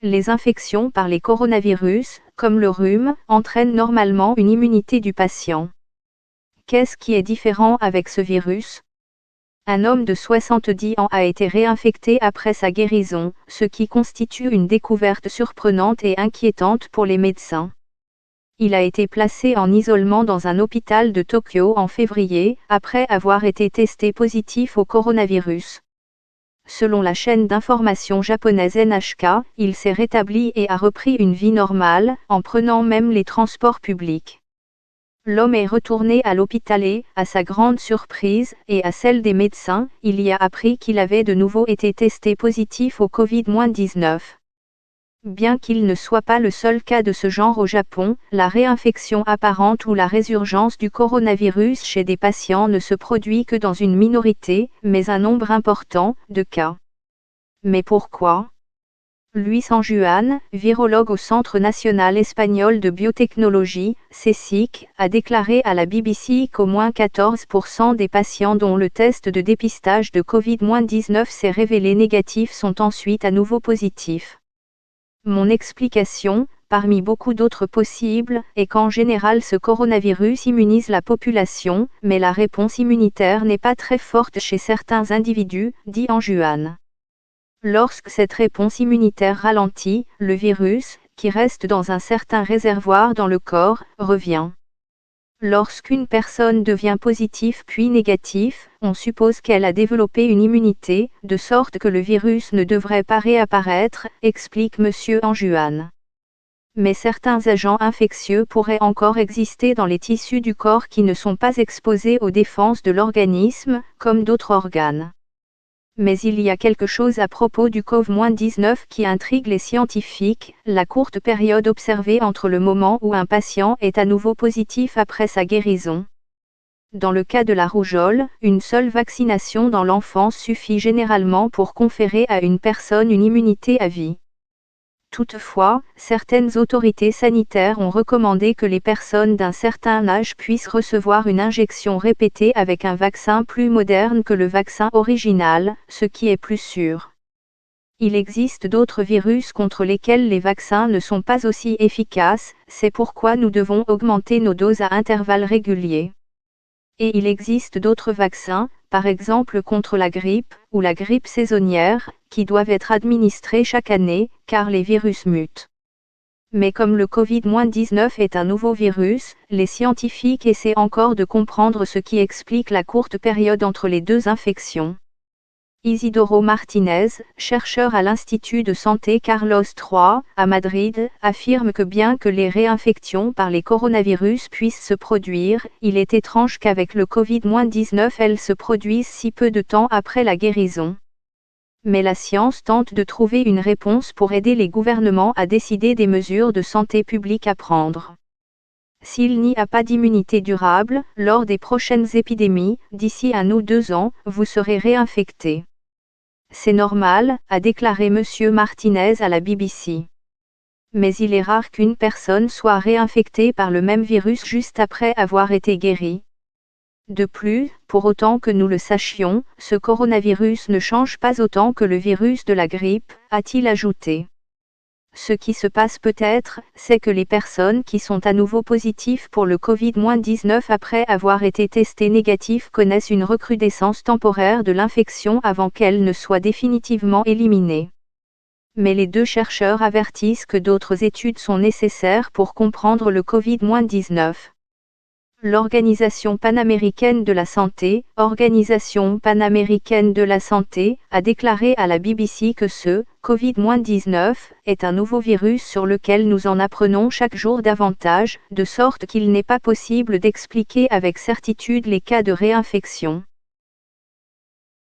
Les infections par les coronavirus, comme le rhume, entraînent normalement une immunité du patient. Qu'est-ce qui est différent avec ce virus ? Un homme de 70 ans a été réinfecté après sa guérison, ce qui constitue une découverte surprenante et inquiétante pour les médecins. Il a été placé en isolement dans un hôpital de Tokyo en février, après avoir été testé positif au coronavirus. Selon la chaîne d'information japonaise NHK, il s'est rétabli et a repris une vie normale, en prenant même les transports publics. L'homme est retourné à l'hôpital et, à sa grande surprise, et à celle des médecins, il y a appris qu'il avait de nouveau été testé positif au Covid-19. Bien qu'il ne soit pas le seul cas de ce genre au Japon, la réinfection apparente ou la résurgence du coronavirus chez des patients ne se produit que dans une minorité, mais un nombre important, de cas. Mais pourquoi ? Luis Anjuan, virologue au Centre national espagnol de biotechnologie, CSIC, a déclaré à la BBC qu'au moins 14% des patients dont le test de dépistage de Covid-19 s'est révélé négatif sont ensuite à nouveau positifs. Mon explication, parmi beaucoup d'autres possibles, est qu'en général ce coronavirus immunise la population, mais la réponse immunitaire n'est pas très forte chez certains individus, dit Anjuan. Lorsque cette réponse immunitaire ralentit, le virus, qui reste dans un certain réservoir dans le corps, revient. Lorsqu'une personne devient positive puis négative, on suppose qu'elle a développé une immunité, de sorte que le virus ne devrait pas réapparaître, explique M. Anjuan. Mais certains agents infectieux pourraient encore exister dans les tissus du corps qui ne sont pas exposés aux défenses de l'organisme, comme d'autres organes. Mais il y a quelque chose à propos du Covid-19 qui intrigue les scientifiques, la courte période observée entre le moment où un patient est à nouveau positif après sa guérison. Dans le cas de la rougeole, une seule vaccination dans l'enfance suffit généralement pour conférer à une personne une immunité à vie. Toutefois, certaines autorités sanitaires ont recommandé que les personnes d'un certain âge puissent recevoir une injection répétée avec un vaccin plus moderne que le vaccin original, ce qui est plus sûr. Il existe d'autres virus contre lesquels les vaccins ne sont pas aussi efficaces, c'est pourquoi nous devons augmenter nos doses à intervalles réguliers. Et il existe d'autres vaccins, par exemple contre la grippe, ou la grippe saisonnière, qui doivent être administrés chaque année, car les virus mutent. Mais comme le Covid-19 est un nouveau virus, les scientifiques essaient encore de comprendre ce qui explique la courte période entre les deux infections. Isidoro Martinez, chercheur à l'Institut de santé Carlos III, à Madrid, affirme que bien que les réinfections par les coronavirus puissent se produire, il est étrange qu'avec le Covid-19 elles se produisent si peu de temps après la guérison. Mais la science tente de trouver une réponse pour aider les gouvernements à décider des mesures de santé publique à prendre. S'il n'y a pas d'immunité durable, lors des prochaines épidémies, d'ici 1 ou 2 ans, vous serez réinfecté. C'est normal, a déclaré M. Martinez à la BBC. Mais il est rare qu'une personne soit réinfectée par le même virus juste après avoir été guérie. De plus, pour autant que nous le sachions, ce coronavirus ne change pas autant que le virus de la grippe, a-t-il ajouté. Ce qui se passe peut-être, c'est que les personnes qui sont à nouveau positives pour le Covid-19 après avoir été testées négatives connaissent une recrudescence temporaire de l'infection avant qu'elle ne soit définitivement éliminée. Mais les deux chercheurs avertissent que d'autres études sont nécessaires pour comprendre le Covid-19. L'Organisation panaméricaine de la santé, Organisation panaméricaine de la santé, a déclaré à la BBC que ce Covid-19 est un nouveau virus sur lequel nous en apprenons chaque jour davantage, de sorte qu'il n'est pas possible d'expliquer avec certitude les cas de réinfection.